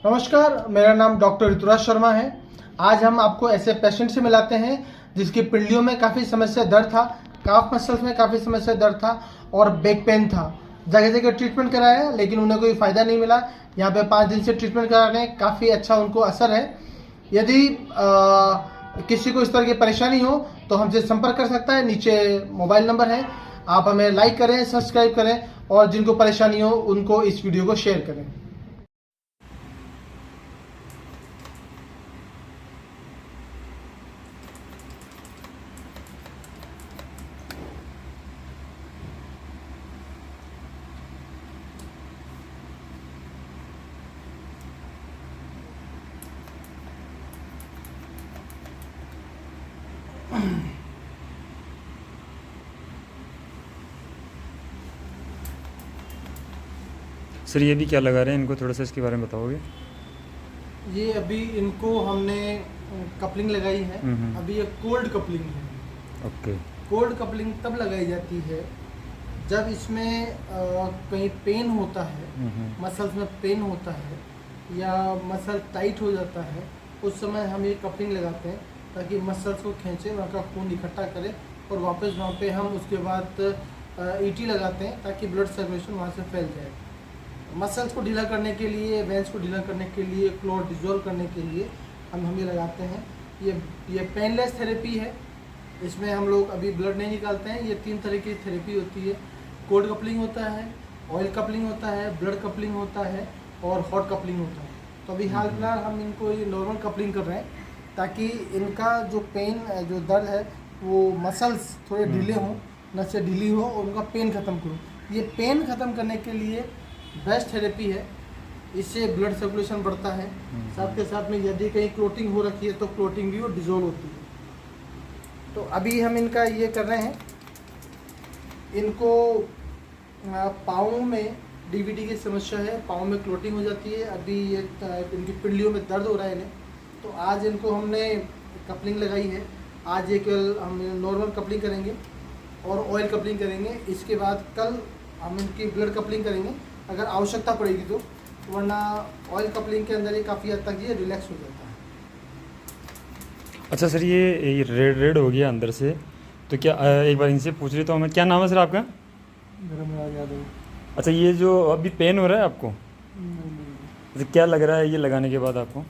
नमस्कार, मेरा नाम डॉक्टर ऋतुराज शर्मा है। आज हम आपको ऐसे पेशेंट से मिलाते हैं जिसकी पिंडलियों में काफ़ी समस्या दर्द था, काफ मसल्स में काफ़ी समस्या दर्द था और बैक पेन था। जगह जगह ट्रीटमेंट कराया लेकिन उन्हें कोई फ़ायदा नहीं मिला। यहाँ पे 5 दिन से ट्रीटमेंट करा रहे हैं, काफ़ी अच्छा उनको असर है। यदि किसी को इस तरह की परेशानी हो तो हमसे संपर्क कर सकता है। नीचे मोबाइल नंबर है, आप हमें लाइक करें, सब्सक्राइब करें और जिनको परेशानी हो उनको इस वीडियो को शेयर करें। सर ये भी क्या लगा रहे हैं, इनको थोड़ा सा इसके बारे में बताओगे? ये अभी इनको हमने कपलिंग लगाई है। अभी ये कोल्ड कपलिंग है। ओके। कोल्ड कपलिंग तब लगाई जाती है जब इसमें कहीं पेन होता है, मसल्स में पेन होता है या मसल टाइट हो जाता है, उस समय हम ये कपलिंग लगाते हैं ताकि मसल्स को खींचे, वहाँ का खून इकट्ठा करे और वापस वहाँ पे हम उसके बाद ईटी लगाते हैं ताकि ब्लड सर्कुलेशन वहाँ से फैल जाए। मसल्स को ढीला करने के लिए, वेंस को ढीला करने के लिए, क्लॉट डिजोल्व करने के लिए हम ये लगाते हैं। ये पेनलेस थेरेपी है। इसमें हम लोग अभी ब्लड नहीं निकालते हैं। ये 3 तरह की थेरेपी होती है। कोल्ड कपलिंग होता है, ऑयल कपलिंग होता है, ब्लड कपलिंग होता है और हॉट कपलिंग होता है। तो अभी हाल फिलहाल हम इनको ये नॉर्मल कपलिंग कर रहे हैं ताकि इनका जो पेन, जो दर्द है, वो मसल्स थोड़े ढीले हों, नसें ढीली हो और उनका पेन ख़त्म करूँ। ये पेन ख़त्म करने के लिए बेस्ट थेरेपी है। इससे ब्लड सर्कुलेशन बढ़ता है। साथ के साथ में यदि कहीं क्लोटिंग हो रखी है तो क्लोटिंग भी वो डिजोल्व होती है। तो अभी हम इनका ये कर रहे हैं। इनको पाँव में डीवीडी की समस्या है, पाँव में क्लोटिंग हो जाती है। अभी ये इनकी पिंडलियों में दर्द हो रहा है इन्हें। तो आज इनको हमने कपलिंग लगाई है। आज ये केवल हम नॉर्मल कपलिंग करेंगे और ऑयल कपलिंग करेंगे। इसके बाद कल हम इनकी ब्लड कपलिंग करेंगे अगर आवश्यकता पड़ेगी तो, वरना ऑयल कपलिंग के अंदर ये काफ़ी हद तक ये रिलैक्स हो जाता है। अच्छा सर, ये रेड रेड हो गया अंदर से, तो क्या एक बार इनसे पूछ लेता हूँ मैं, क्या नाम है सर आपका? मेरा मुराद यादव। अच्छा, ये जो अभी पेन हो रहा है आपको, अच्छा क्या लग रहा है ये लगाने के बाद आपको?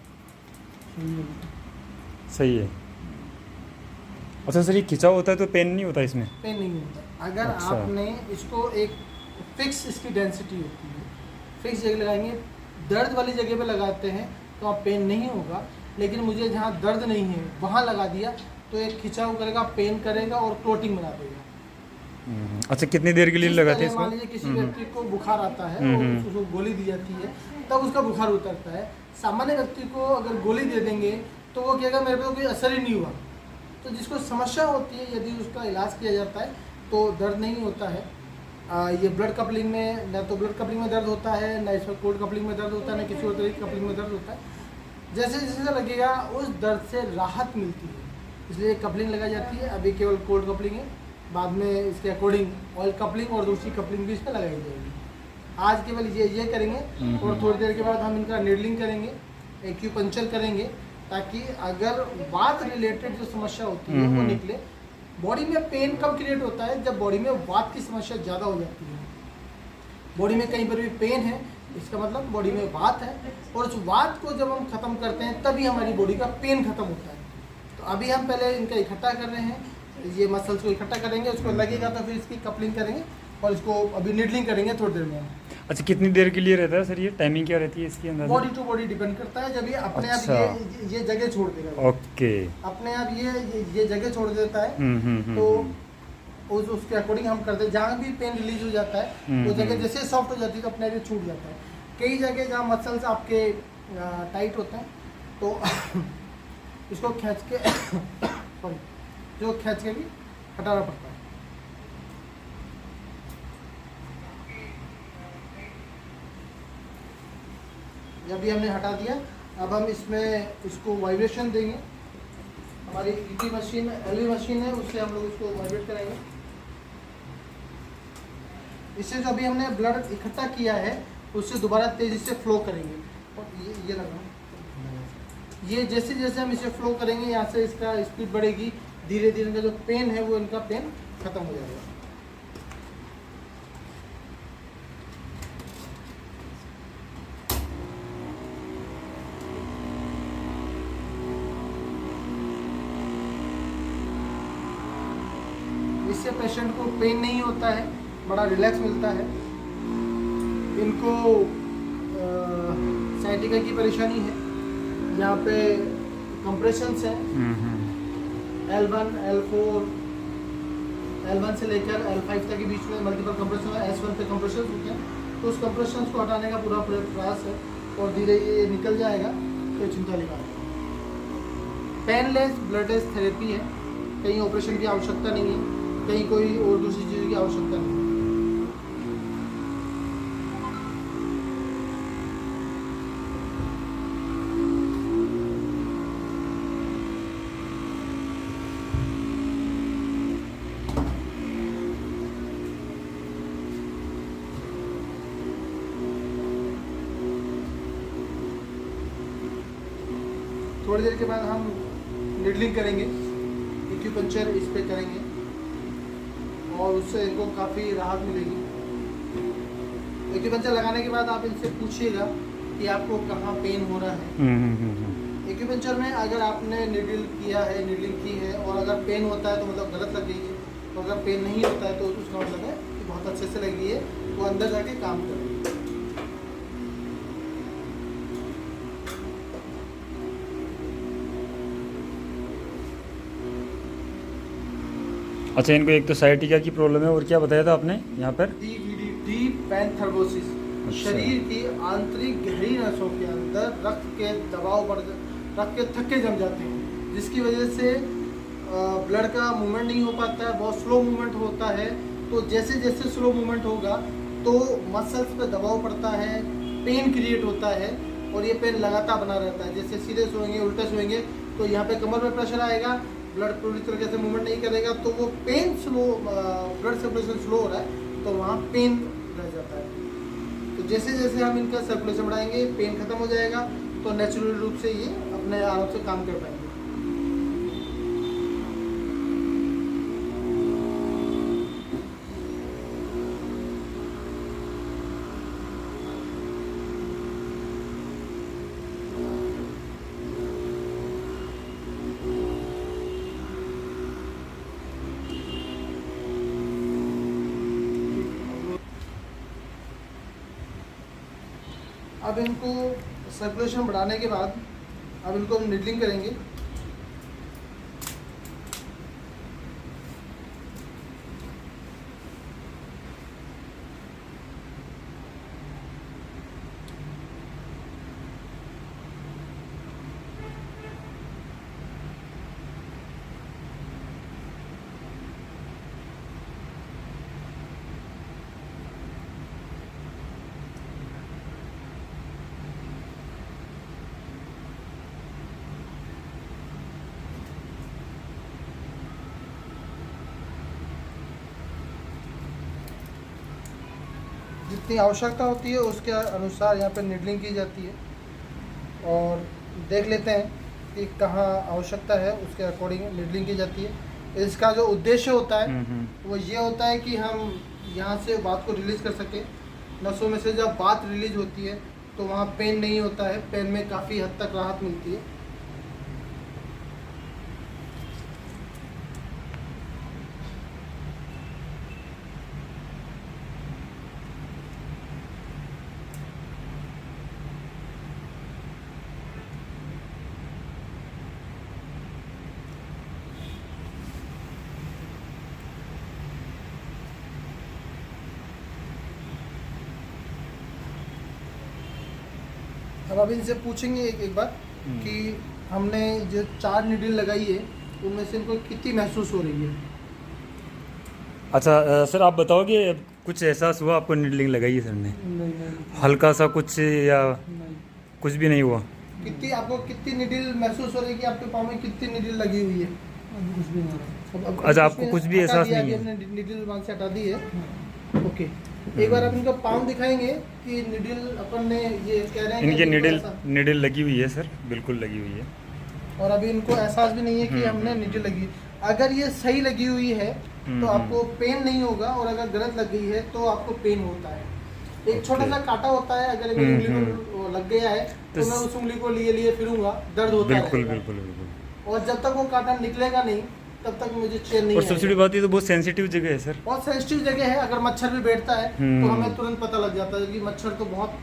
सही है। अच्छा सर, ये खिंचाव होता है तो पेन नहीं होता इसमें? पेन नहीं होता। अगर अच्छा। आपने इसको एक फिक्स, इसकी डेंसिटी होती है, फिक्स जगह लगाएंगे, दर्द वाली जगह पे लगाते हैं तो आप पेन नहीं होगा। लेकिन मुझे जहाँ दर्द नहीं है वहाँ लगा दिया तो एक खिंचाव करेगा, पेन करेगा और क्लोटिंग बना देगा। अच्छा, कितनी देर के लिए लगाते हैं इसको? मान लीजिए किसी व्यक्ति को बुखार आता है और उसको गोली दी जाती है तब उसका बुखार उतरता है। सामान्य व्यक्ति को अगर गोली दे देंगे तो वो कहेगा मेरे पे कोई असर ही नहीं हुआ। तो जिसको समस्या होती है, यदि उसका इलाज किया जाता है तो दर्द नहीं होता है। ये ब्लड कपलिंग में न तो ब्लड कपलिंग में दर्द होता है, न इसमें कोल्ड कपलिंग में दर्द होता है, न किसी और तरह की कपलिंग में दर्द होता है। जैसे जैसे लगेगा उस दर्द से राहत मिलती है, इसलिए कपलिंग लगाई जाती है। अभी केवल कोल्ड कपलिंग है, बाद में इसके अकॉर्डिंग ऑयल कपलिंग और दूसरी कपलिंग भी इसमें लगाई जाएगी। आज केवल ये करेंगे और थोड़ी देर के बाद हम इनका नीडलिंग करेंगे, एक्यूपंक्चर करेंगे ताकि अगर वात रिलेटेड जो समस्या होती है वो निकले। बॉडी में पेन कब क्रिएट होता है? जब बॉडी में वात की समस्या ज़्यादा हो जाती है। बॉडी में कहीं पर भी पेन है, इसका मतलब बॉडी में वात है और उस वात को जब हम खत्म करते हैं तभी हमारी बॉडी का पेन खत्म होता है। तो अभी हम पहले इनका इकट्ठा कर रहे हैं, ये मसल्स को इकट्ठा करेंगे, उसको लगेगा तो फिर इसकी कपलिंग करेंगे और इसको अभी नीडलिंग करेंगे थोड़ी देर में। अच्छा, कितनी देर के लिए रहता है सर ये? टाइमिंग क्या रहती है इसकी अंदर? बॉडी टू बॉडी डिपेंड करता है। जब ये अपने अच्छा। आप ये जगह छोड़ देगा, ओके, अपने आप ये जगह छोड़ देता है तो उसके अकॉर्डिंग हम करते हैं। जहाँ भी पेन रिलीज हो जाता है वो जगह जैसे सॉफ्ट हो जाती है तो अपने आप छूट जाता है। कई जगह जहाँ मसल्स आपके टाइट होते हैं तो इसको खींच के सॉरी जो खींच के भी हटाना पड़ता है। जब भी हमने हटा दिया, अब हम इसमें इसको वाइब्रेशन देंगे। हमारी ईटी मशीन, एलवी मशीन है, उससे हम लोग इसको वाइब्रेट करेंगे। इससे जो अभी हमने ब्लड इकट्ठा किया है उससे दोबारा तेज़ी से फ्लो करेंगे। ये लगा, ये जैसे जैसे हम इसे फ्लो करेंगे यहाँ से इसका स्पीड बढ़ेगी, धीरे धीरे इनका जो पेन है वो इनका पेन खत्म हो जाएगा। इससे पेशेंट को पेन नहीं होता है, बड़ा रिलैक्स मिलता है। इनको साइटिका की परेशानी है, यहाँ पे कंप्रेशंस हैं L1, L4, L1 से लेकर L5 तक के बीच में मल्टीपल कंप्रेशन, S1 पे कंप्रेशन होते हैं, तो उस कंप्रेशन को हटाने का पूरा प्रयास है और धीरे ये निकल जाएगा, कोई चिंता नहीं करना। पेनलेस ब्लड थेरेपी है, कहीं ऑपरेशन की आवश्यकता नहीं है, कहीं कोई और दूसरी चीज़ की आवश्यकता नहीं है। थोड़ी देर के बाद हम निडलिंग करेंगे, एक्यूपंक्चर इस पे करेंगे और उससे इनको काफ़ी राहत मिलेगी। एक्यूपंक्चर लगाने के बाद आप इनसे पूछिएगा कि आपको कहाँ पेन हो रहा है। एक्यूपंक्चर में अगर आपने निडल किया है, निडलिंग की है और अगर पेन होता है तो मतलब गलत लग गई है, तो अगर पेन नहीं होता है तो उसका मतलब है कि बहुत अच्छे से लगी है, वो अंदर जाके काम करेगी। अच्छा, इनको एक तो साइटिका की प्रॉब्लम है और क्या बताया था आपने यहाँ पर? Deep vein thrombosis. अच्छा। शरीर की आंतरिक गहरी नसों के अंदर रक्त के दबाव बढ़, रक्त के थक्के जम जाते हैं, जिसकी वजह से ब्लड का मूवमेंट नहीं हो पाता है, बहुत स्लो मूवमेंट होता है। तो जैसे जैसे स्लो मूवमेंट होगा तो मसल्स पे दबाव पड़ता है, पेन क्रिएट होता है और ये पेन लगातार बना रहता है। जैसे सीधे सोएंगे, उल्टे सोएंगे तो यहाँ पे कमर में प्रेशर आएगा, ब्लड पूरी तरीके से मूवमेंट नहीं करेगा, तो वो pain slow, blood circulation slow हो रहा है तो वहाँ पेन रह जाता है। तो जैसे जैसे हम इनका सर्कुलेशन बढ़ाएंगे, पेन खत्म हो जाएगा, तो नेचुरल रूप से ये अपने आराम से काम कर पाएंगे। अब इनको सर्कुलेशन बढ़ाने के बाद अब इनको हम निडलिंग करेंगे। जितनी आवश्यकता होती है उसके अनुसार यहाँ पे निडलिंग की जाती है और देख लेते हैं कि कहाँ आवश्यकता है, उसके अकॉर्डिंग निडलिंग की जाती है। इसका जो उद्देश्य होता है वो ये होता है कि हम यहाँ से बात को रिलीज़ कर सकें। नसों में से जब बात रिलीज होती है तो वहाँ पेन नहीं होता है, पेन में काफ़ी हद तक राहत मिलती है। अब आप इनसे पूछेंगे एक बार कि हमने जो 4 नीडल लगाई है उनमें से इनको कितनी महसूस हो रही है। अच्छा सर, आप बताओगे कुछ एहसास हुआ आपको निडलिंग लगाई है सर ने? नहीं। हल्का सा कुछ या नहीं। कुछ भी नहीं हुआ? कितनी आपको कितनी नीडल महसूस हो रही है कि आपके पाँव में कितनी नीडल लगी हुई है? कुछ भी नहीं हो रहा। अच्छा, आपको कुछ भी एहसास नहीं है? नीडल वहाँ से हटा दी है। ओके। एक बार आप इनका पाँव दिखाएंगे कि निडल अपन ने ये कह रहे हैं इनकी कि निडल लगी हुई है सर, बिल्कुल लगी हुई है। और अभी इनको एहसास भी नहीं है कि हमने निडल लगी। अगर ये सही लगी हुई है तो आपको पेन नहीं होगा, और अगर गलत लग गई है तो आपको पेन होता है। एक छोटा सा कांटा होता है, अगर मेरी उंगली को लग गया है तो मैं उस उंगली को लिए फिरूंगा, दर्द होता है। बिल्कुल बिल्कुल बिल्कुल। और जब तक वो कांटा निकलेगा नहीं तब तक मुझे चैन नहीं। और सबसे बड़ी बात ये तो बहुत सेंसिटिव जगह है सर, बहुत सेंसिटिव जगह है। अगर मच्छर भी बैठता है तो हमें तुरंत पता लग जाता है कि मच्छर तो बहुत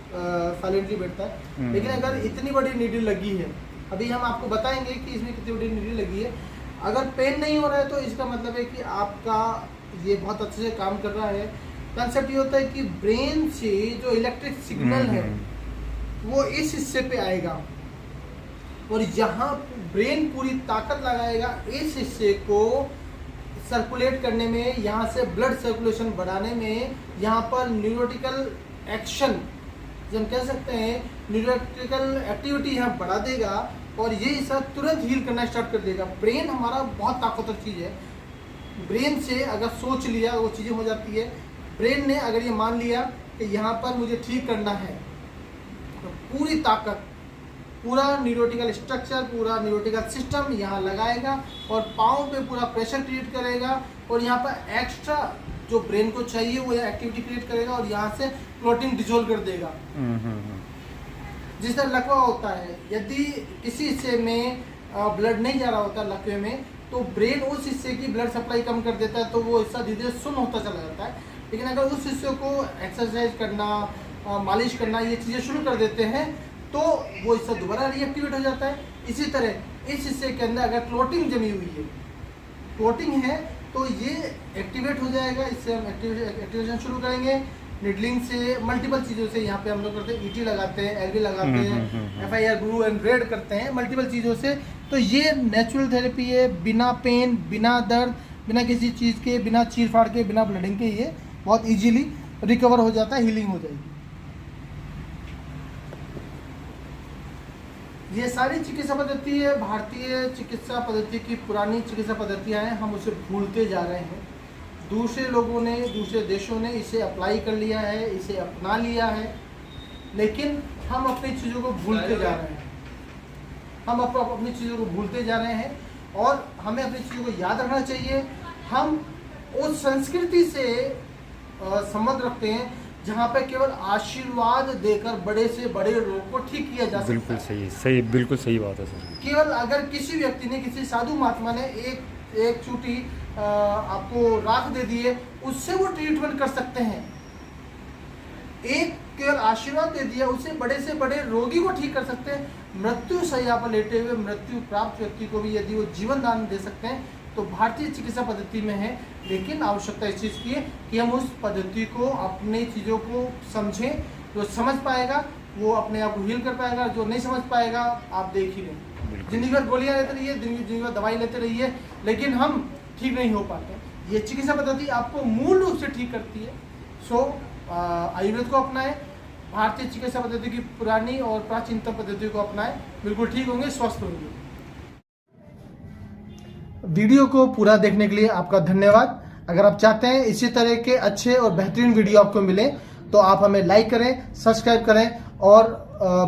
साइलेंटली बैठता है। लेकिन अगर इतनी बड़ी नीडल लगी है, अभी हम आपको बताएंगे कि इसमें कितनी बड़ी नीडल लगी है। अगर पेन नहीं हो रहा है तो इसका मतलब है कि आपका ये बहुत अच्छे से काम कर रहा है। कंसेप्ट ये होता है कि ब्रेन से जो इलेक्ट्रिक सिग्नल है वो इस हिस्से पे आएगा, और यहाँ ब्रेन पूरी ताकत लगाएगा इस हिस्से को सर्कुलेट करने में, यहाँ से ब्लड सर्कुलेशन बढ़ाने में। यहाँ पर न्यूरोटिकल एक्शन, जो हम कह सकते हैं न्यूरोटिकल एक्टिविटी यहाँ बढ़ा देगा, और ये हिस्सा तुरंत हील करना स्टार्ट कर देगा। ब्रेन हमारा बहुत ताकतवर चीज़ है। ब्रेन से अगर सोच लिया वो चीज़ें हो जाती है। ब्रेन ने अगर ये मान लिया कि यहाँ पर मुझे ठीक करना है तो पूरी ताकत, पूरा न्यूरोटिकल स्ट्रक्चर, पूरा न्यूरोटिकल सिस्टम यहाँ लगाएगा और पाँव पे पूरा प्रेशर क्रिएट करेगा, और यहाँ पर एक्स्ट्रा जो ब्रेन को चाहिए वो यहाँ एक्टिविटी क्रिएट करेगा, और यहाँ से क्लोटिंग डिसॉल्व कर देगा। जिस तरह लकवा होता है, यदि किसी हिस्से में ब्लड नहीं जा रहा होता लकवे में, तो ब्रेन उस हिस्से की ब्लड सप्लाई कम कर देता है, तो वो हिस्सा धीरे धीरे सुन्न होता चला जाता है। लेकिन अगर उस हिस्से को एक्सरसाइज करना, मालिश करना, ये चीज़ें शुरू कर देते हैं तो वो हिस्सा दोबारा रीएक्टिवेट हो जाता है। इसी तरह इस हिस्से के अंदर अगर क्लोटिंग जमी हुई है, क्लोटिंग है, तो ये एक्टिवेट हो जाएगा। इससे हम एक्टिवेशन शुरू करेंगे। निडलिंग से मल्टीपल चीज़ों से यहाँ पे हम लोग करते हैं, ईटी लगाते हैं, एलबी लगाते हैं, FIR ग्लू एंड रेड करते हैं, मल्टीपल चीज़ों से। तो ये नेचुरल थेरेपी है, बिना पेन, बिना दर्द, बिना किसी चीज़ के, बिना चीर फाड़ के, बिना ब्लडिंग के, ये बहुत इजीली रिकवर हो जाता है, हीलिंग हो जाएगी। ये सारी चिकित्सा पद्धति है, भारतीय चिकित्सा पद्धति की पुरानी चिकित्सा पद्धतियाँ हैं, हम उसे भूलते जा रहे हैं। दूसरे लोगों ने, दूसरे देशों ने इसे अप्लाई कर लिया है, इसे अपना लिया है, लेकिन हम अपनी चीज़ों को भूलते जा रहे हैं। हम अपनी चीज़ों को भूलते जा रहे हैं, और हमें अपनी चीज़ों को याद रखना चाहिए। हम उस संस्कृति से संबंध रखते हैं जहाँ पे केवल आशीर्वाद देकर बड़े से बड़े रोग को ठीक किया जा सकता है। बिल्कुल सही, बिल्कुल सही बात है सर। केवल अगर किसी व्यक्ति ने, किसी साधु महात्मा ने एक चूटी आपको राख दे दी है, उससे वो ट्रीटमेंट कर सकते हैं। एक केवल आशीर्वाद दे दिया, उससे बड़े से बड़े रोगी को ठीक कर सकते हैं। मृत्यु शैया पर लेटे हुए मृत्यु प्राप्त व्यक्ति को भी यदि वो जीवन दान दे सकते हैं, तो भारतीय चिकित्सा पद्धति में है। लेकिन आवश्यकता इस चीज़ की है कि हम उस पद्धति को, अपने चीज़ों को समझें। जो समझ पाएगा वो अपने आप को हील कर पाएगा, जो नहीं समझ पाएगा आप देख ही लें। जिंदगी भर गोलियां लेते रहिए, जिंदगी भर दवाई लेते रहिए, लेकिन हम ठीक नहीं हो पाते। ये चिकित्सा पद्धति आपको मूल रूप से ठीक करती है। सो आयुर्वेद को अपनाएं, भारतीय चिकित्सा पद्धति की पुरानी और प्राचीनतम पद्धति को अपनाएं, बिल्कुल ठीक होंगे, स्वस्थ होंगे। वीडियो को पूरा देखने के लिए आपका धन्यवाद। अगर आप चाहते हैं इसी तरह के अच्छे और बेहतरीन वीडियो आपको मिले तो आप हमें लाइक करें, सब्सक्राइब करें और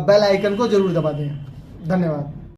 बेल आइकन को जरूर दबा दें। धन्यवाद।